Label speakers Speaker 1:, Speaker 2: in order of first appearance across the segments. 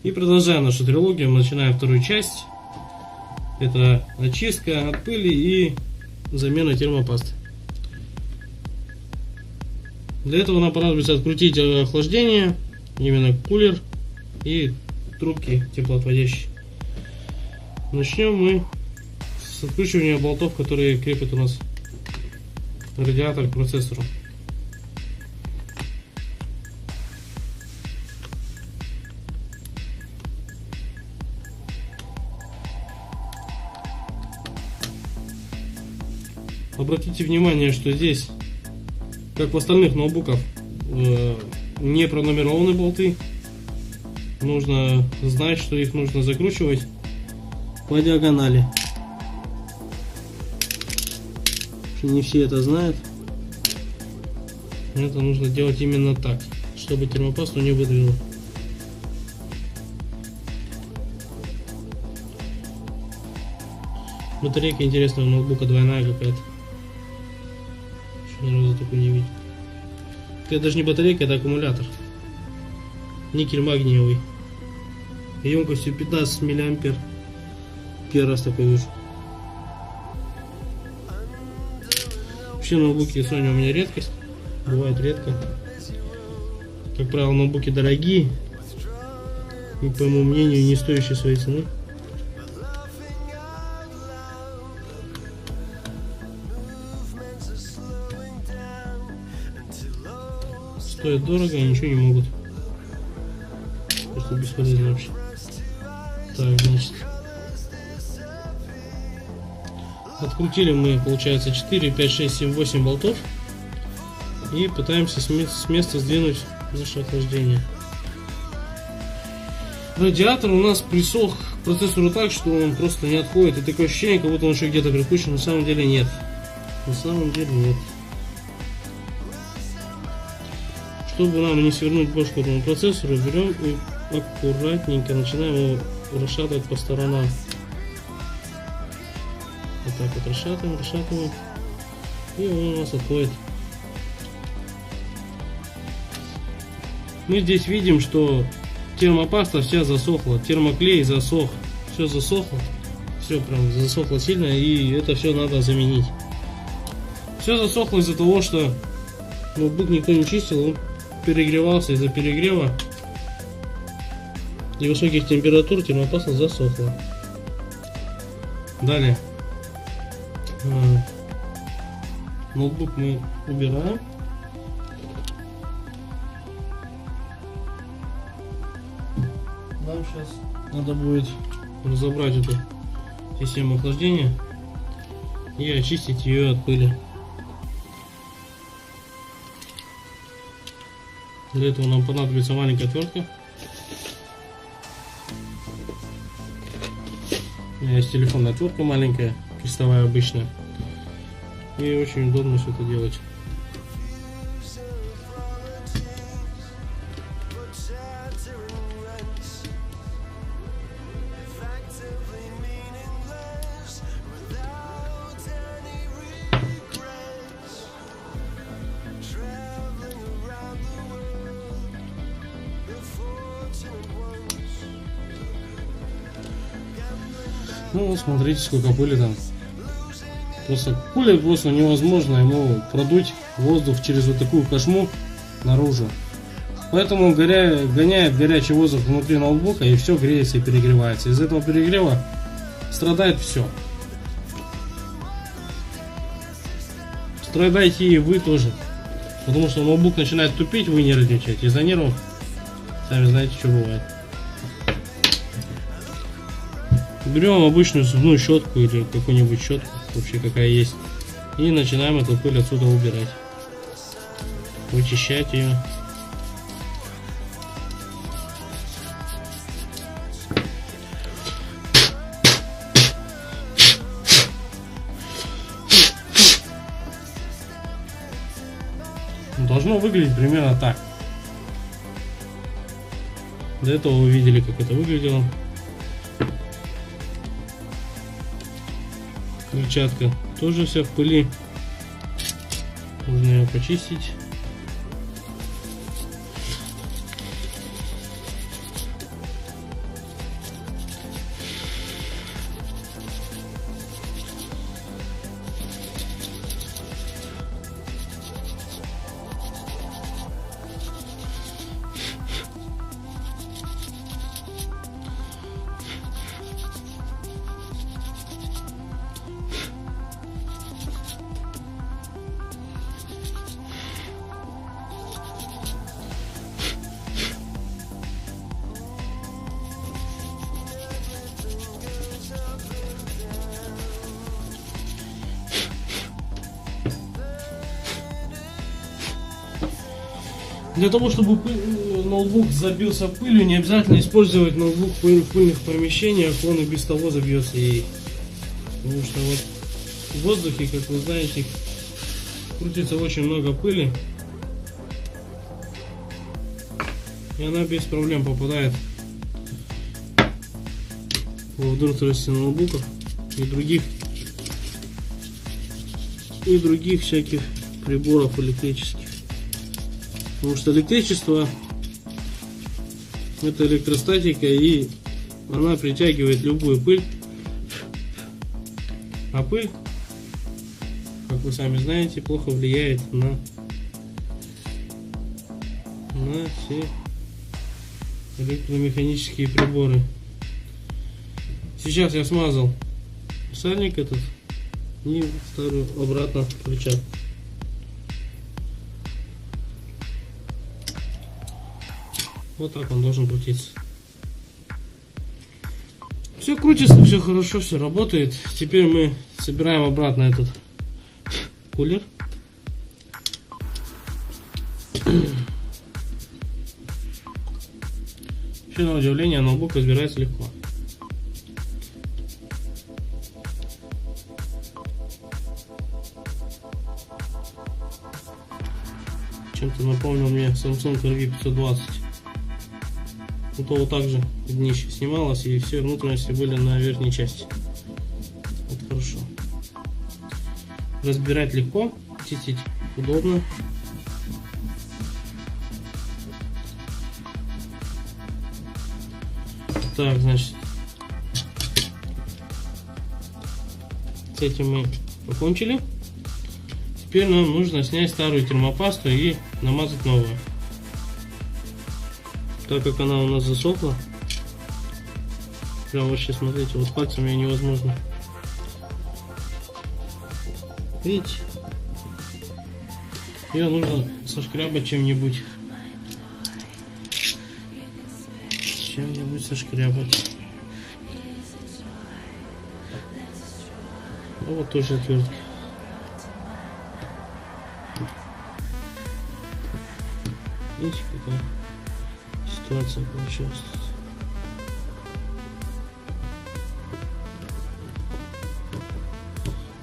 Speaker 1: И продолжаем нашу трилогию. Мы начинаем вторую часть. Это очистка от пыли и замена термопасты. Для этого нам понадобится открутить охлаждение, именно кулер и трубки теплоотводящие. Начнем мы с откручивания болтов, которые крепят у нас радиатор к процессору. Обратите внимание, что здесь, как в остальных ноутбуках, не пронумерованы болты. Нужно знать, что их нужно закручивать по диагонали. Не все это знают. Это нужно делать именно так, чтобы термопасту не выдавило. Батарейка интересная у ноутбука, двойная какая-то. Ни разу такой не видел. Это даже не батарейка, это аккумулятор. Никель магниевый. Емкостью 15 мА. Первый раз такой вижу. Вообще ноутбуки Sony у меня редкость. Бывает редко. Как правило, ноутбуки дорогие. И, по моему мнению, не стоящие своей цены. Стоят дорого и ничего не могут. Просто бесполезно вообще. Так, значит. Открутили мы, получается, 4, 5, 6, 7, 8 болтов. И пытаемся с места сдвинуть наше охлаждение. Радиатор у нас присох к процессору так, что он просто не отходит. И такое ощущение, как будто он еще где-то прикручен. На самом деле нет. На самом деле нет. Чтобы нам не свернуть бошку этому процессору, берем и аккуратненько начинаем его расшатывать по сторонам. Вот так вот расшатываем. И он у нас отходит. Мы здесь видим, что термопаста вся засохла, термоклей засох, все засохло, все прям засохло сильно, и это все надо заменить. Все засохло из-за того, что ноутбук никто не чистил, он перегревался, из-за перегрева и высоких температур термопаста засохла. Далее ноутбук мы убираем. Нам сейчас надо будет разобрать эту систему охлаждения и очистить ее от пыли. Для этого нам понадобится маленькая отвертка. У меня есть телефонная отвертка маленькая, крестовая обычная. И очень удобно все это делать. Ну вот смотрите, сколько пыли там. Просто пыли просто невозможно ему продуть воздух через вот такую кошму наружу. Поэтому он гоняет горячий воздух внутри ноутбука, и все греется и перегревается. Из этого перегрева страдает все. Страдаете и вы тоже. Потому что ноутбук начинает тупить, вы нервничаете. Из-за нервов сами знаете, что бывает. Берем обычную зубную щетку или какую-нибудь щетку, вообще какая есть, и начинаем эту пыль отсюда убирать, вычищать ее. Должно выглядеть примерно так. До этого вы видели, как это выглядело. Крыльчатка тоже вся в пыли. Нужно ее почистить. Для того, чтобы ноутбук забился пылью, не обязательно использовать ноутбук в пыльных помещениях, он и без того забьется ей. Потому что вот в воздухе, как вы знаете, крутится очень много пыли, и она без проблем попадает во внутренности ноутбуков и других всяких приборов электрических. Потому что электричество — это электростатика, и она притягивает любую пыль. А пыль, как вы сами знаете, плохо влияет на все электромеханические приборы. Сейчас я смазал сальник этот и ставлю обратно в рычаг. Вот так он должен крутиться. Все крутится, все хорошо, все работает. Теперь мы собираем обратно этот кулер. Все, на удивление, ноутбук разбирается легко. Чем-то напомнил мне Samsung RV520. Вот также днище снималось, и все внутренности были на верхней части. Вот хорошо. Разбирать легко, чистить удобно. Так, значит, с этим мы закончили. Теперь нам нужно снять старую термопасту и намазать новую. Так как она у нас засохла, прям вообще, смотрите, вот пальцем ее невозможно. Видите? Ее нужно сошкрябать чем-нибудь. Чем-нибудь сошкрябать. Ну вот тоже отвертка. Видите, какая ситуация получилась.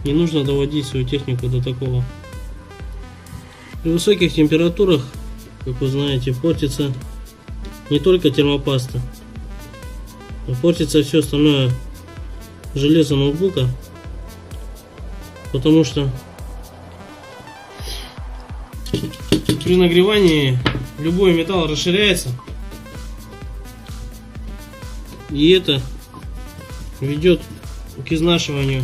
Speaker 1: Не нужно доводить свою технику до такого. При высоких температурах, как вы знаете, портится не только термопаста, а портится все остальное железо ноутбука, потому что при нагревании любой металл расширяется, и это ведет к изнашиванию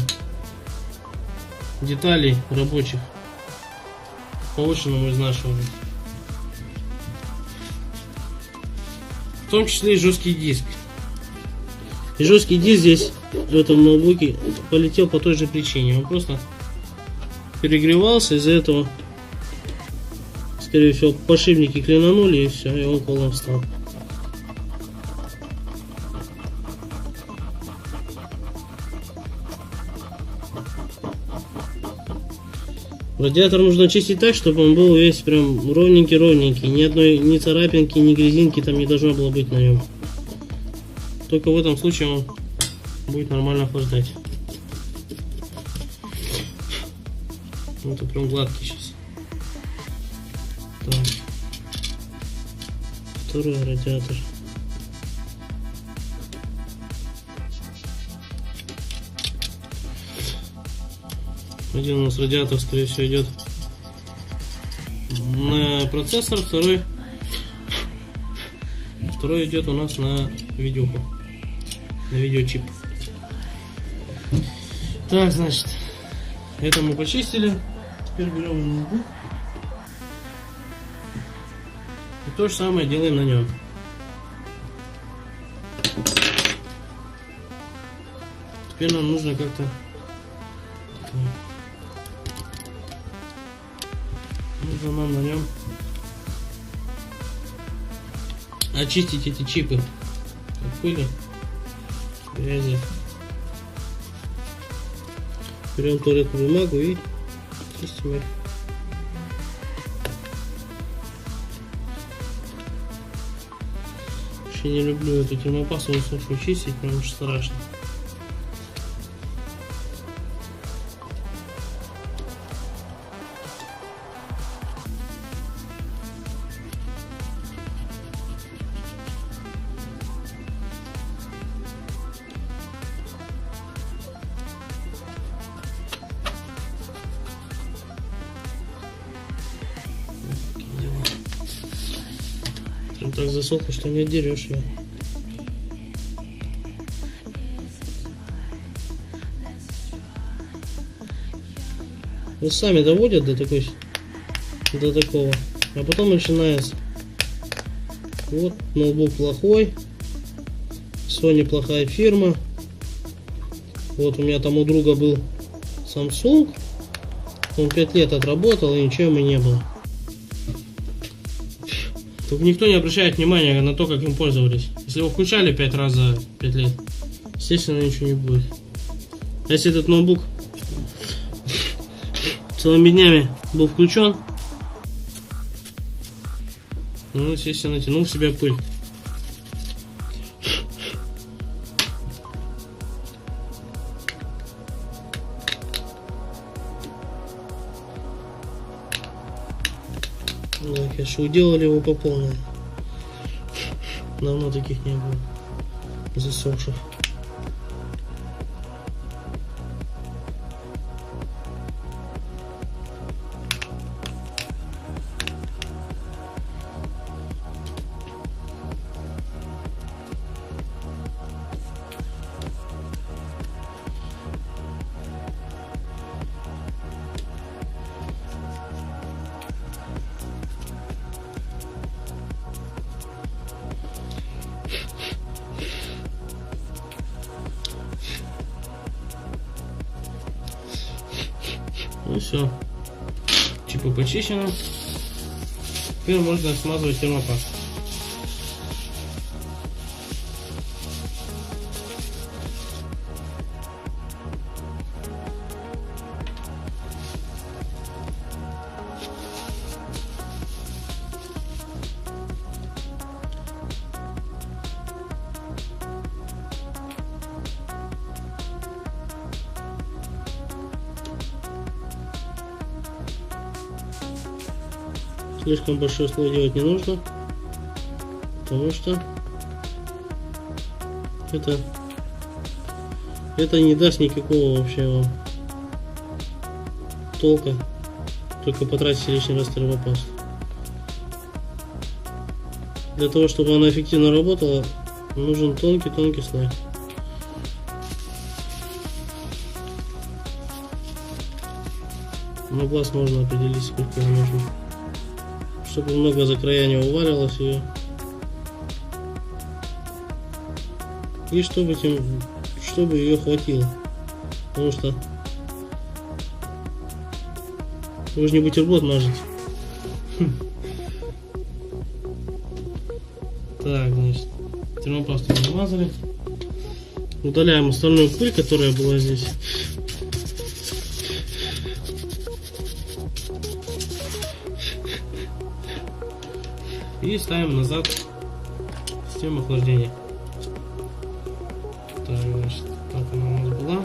Speaker 1: деталей рабочих, повышенному изнашиванию. В том числе и жесткий диск. И жесткий диск здесь, в этом ноутбуке, полетел по той же причине. Он просто перегревался, из-за этого, скорее всего, подшипники клинанули, и все, и он колом встал. Радиатор нужно чистить так, чтобы он был весь прям ровненький. Ни одной ни царапинки, ни грязинки там не должно было быть на нем. Только в этом случае он будет нормально охлаждать. Вот это прям гладкий сейчас. Так. Второй радиатор. Один у нас радиатор, скорее всего, идет на процессор, второй идет у нас на видюху, на видеочип. Так, значит, это мы почистили. Теперь берем ноутбук и то же самое делаем на нем. Теперь нам нужно как-то нам на нем очистить эти чипы от пыли, грязи. Берем туалетную бумагу и чистим их. вообще не люблю эту термопасту высохшую чистить, потому что страшно. Прям так засохло, что не отдерешь ее. Вот сами доводят до такого, а потом начинается. Вот ноутбук плохой, Sony плохая фирма. Вот у меня там у друга был Samsung, он 5 лет отработал и ничего ему не было. Только никто не обращает внимания на то, как им пользовались. Если его включали 5 раз за 5 лет, естественно, ничего не будет. А если этот ноутбук целыми днями был включен, ну, естественно, тянул в себя пыль. Да, конечно, уделали его по полной. Давно таких не было засохших. Ну все, чипы почищены. Теперь можно смазывать термопасту. Слишком большой слой делать не нужно, потому что это не даст никакого вообще вам толка, только потратите лишний раз термопасту. Для того, чтобы она эффективно работала, нужен тонкий слой. На глаз можно определить, сколько его нужно, чтобы много за края не уваривалось ее, и чтобы ее хватило, потому что вы же не бутерброд мажете. Так, значит, термопасту намазали, удаляем остальную пыль, которая была здесь. И ставим назад систему охлаждения. Так, значит, так она у нас была.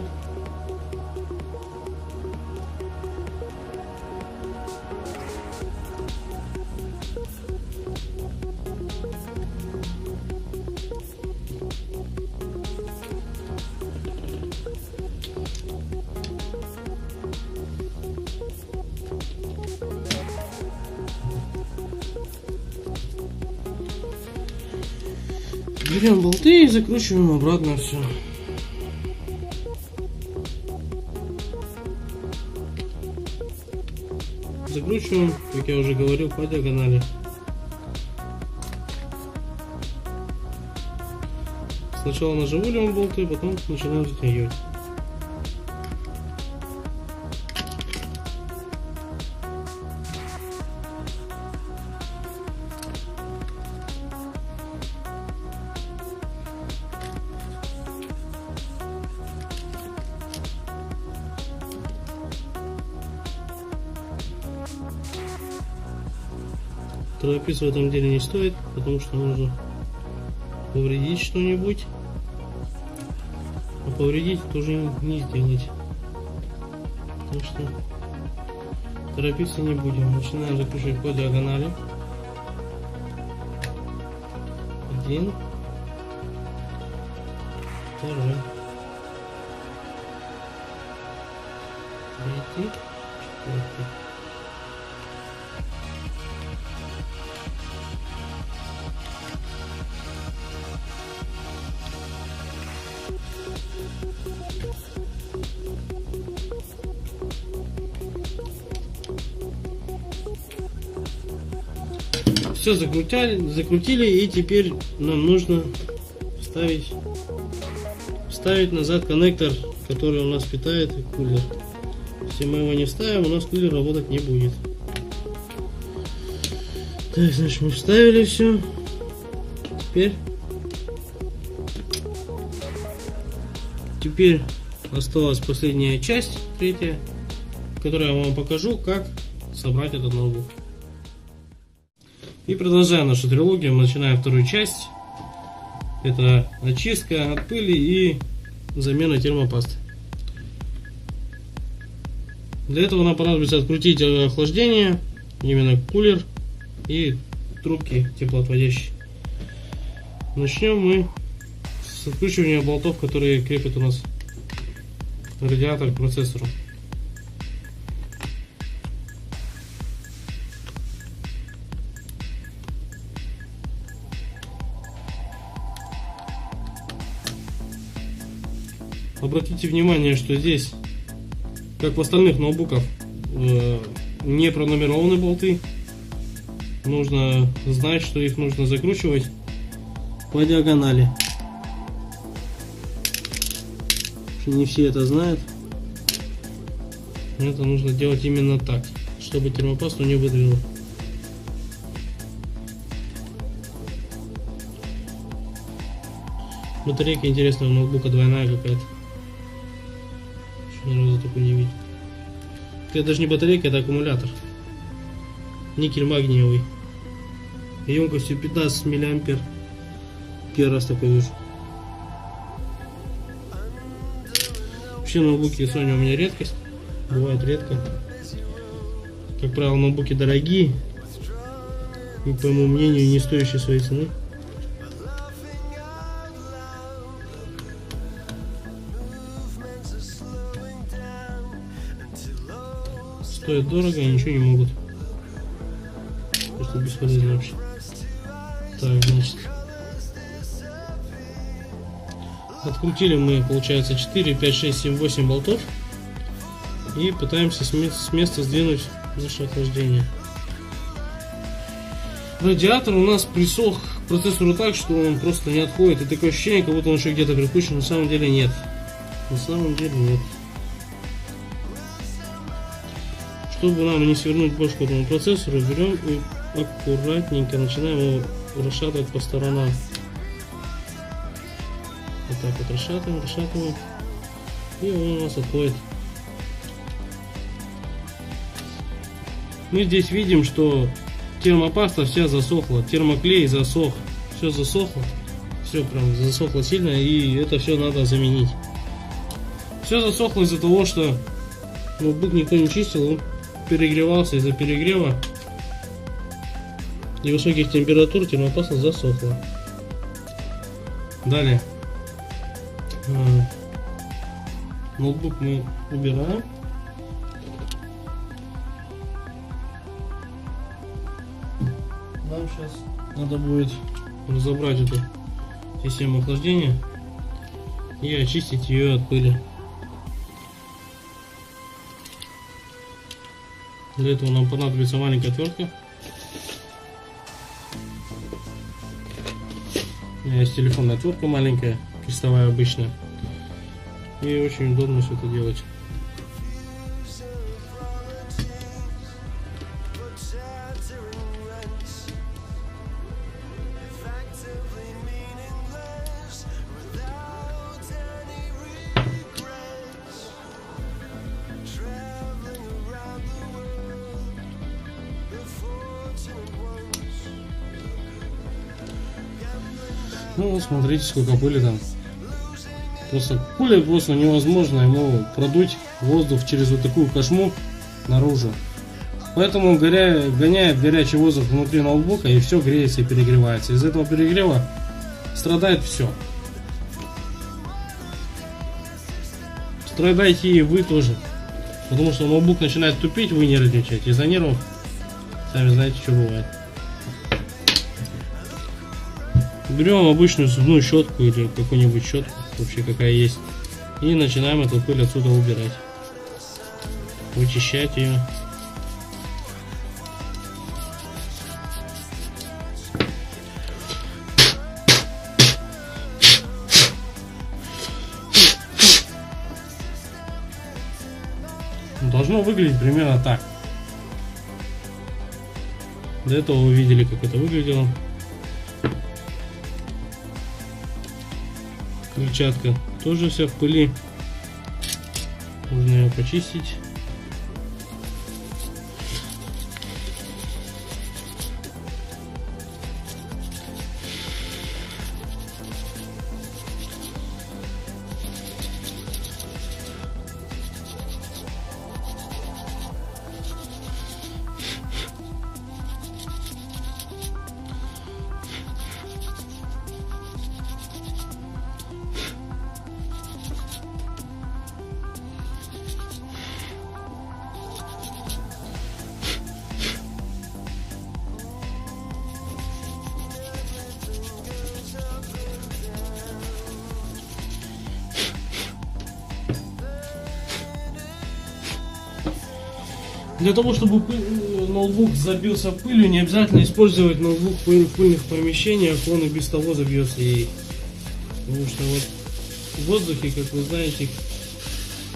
Speaker 1: Берем болты и закручиваем обратно все. Закручиваем, как я уже говорил, по диагонали. Сначала наживуливаем болты, потом начинаем затягивать. Торопиться в этом деле не стоит, потому что нужно повредить что-нибудь. А повредить тоже не сделать. Так что торопиться не будем. Начинаем закручивать по диагонали. 1, 2, 3, 4. Все закрутили, и теперь нам нужно вставить назад коннектор, который у нас питает кулер. Если мы его не вставим, у нас кулер работать не будет. Так, значит, мы вставили все. Теперь осталась последняя часть, третья, в которой я вам покажу, как собрать этот ноутбук. И продолжаем нашу трилогию. Мы начинаем вторую часть. Это очистка от пыли и замена термопасты. Для этого нам понадобится открутить охлаждение, именно кулер и трубки теплоотводящие. Начнем мы с откручивания болтов, которые крепят у нас радиатор к процессору. Обратите внимание, что здесь, как в остальных ноутбуках, не пронумерованы болты. Нужно знать, что их нужно закручивать по диагонали. Не все это знают. Это нужно делать именно так, чтобы термопасту не выдавило. Батарейка интересная у ноутбука, двойная какая-то. Ни разу такой не видел. Это даже не батарейка, это аккумулятор. Никель магниевый. Емкостью 15 мА. Первый раз такой вижу. Вообще ноутбуки Sony у меня редкость. Бывает редко. Как правило, ноутбуки дорогие. И, по моему мнению, не стоящие своей цены. Стоят дорого и ничего не могут. Просто бесполезно вообще. Так, значит. Открутили мы, получается, 4, 5, 6, 7, 8 болтов. И пытаемся с места сдвинуть наше охлаждение. Радиатор у нас присох к процессору так, что он просто не отходит. И такое ощущение, как будто он еще где-то прикручен. На самом деле нет. На самом деле нет. Чтобы нам не свернуть бошку этому процессору, берем и аккуратненько начинаем его расшатывать по сторонам. Вот так вот расшатываем. И он у нас отходит. Мы здесь видим, что термопаста вся засохла, термоклей засох, все засохло, все прям засохло сильно, и это все надо заменить. Все засохло из-за того, что ноутбук никто не чистил, он перегревался. Из-за перегрева и высоких температур термопаста засохла. Далее ноутбук мы убираем. Нам сейчас надо будет разобрать эту систему охлаждения и очистить ее от пыли. Для этого нам понадобится маленькая отвертка. У меня есть телефонная отвертка маленькая, крестовая обычная. И очень удобно все это делать. Ну, смотрите, сколько пыли там. Просто пуля просто невозможно ему продуть воздух через вот такую кошму наружу. Поэтому он гоняет горячий воздух внутри ноутбука, и все греется и перегревается. Из этого перегрева страдает все. Страдаете и вы тоже. Потому что ноутбук начинает тупить, вы нервничаете. Из-за нервов сами знаете, что бывает. Берем обычную зубную щетку или какую-нибудь щетку, вообще какая есть, и начинаем эту пыль отсюда убирать, вычищать ее. Должно выглядеть примерно так. До этого вы видели, как это выглядело. Клетчатка тоже вся в пыли. Нужно ее почистить. Для того, чтобы ноутбук забился пылью, не обязательно использовать ноутбук в пыльных помещениях, он и без того забьется ей. Потому что вот в воздухе, как вы знаете,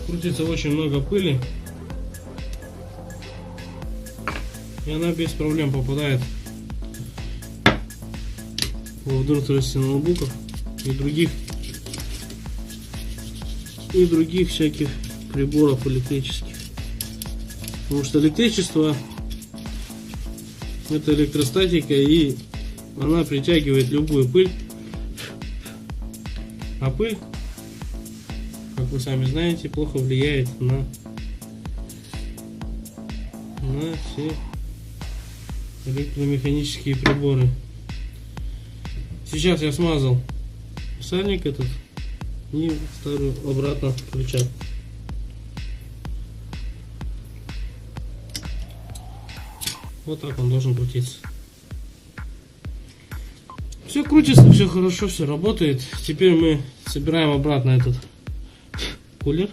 Speaker 1: крутится очень много пыли, и она без проблем попадает во внутренности ноутбуков и других всяких приборов электрических. Потому что электричество — это электростатика, и она притягивает любую пыль. А пыль, как вы сами знаете, плохо влияет на все электромеханические приборы. Сейчас я смазал сальник этот и ставлю обратно клетчатку. Вот так он должен крутиться. Все крутится, все хорошо, все работает. Теперь мы собираем обратно этот кулер.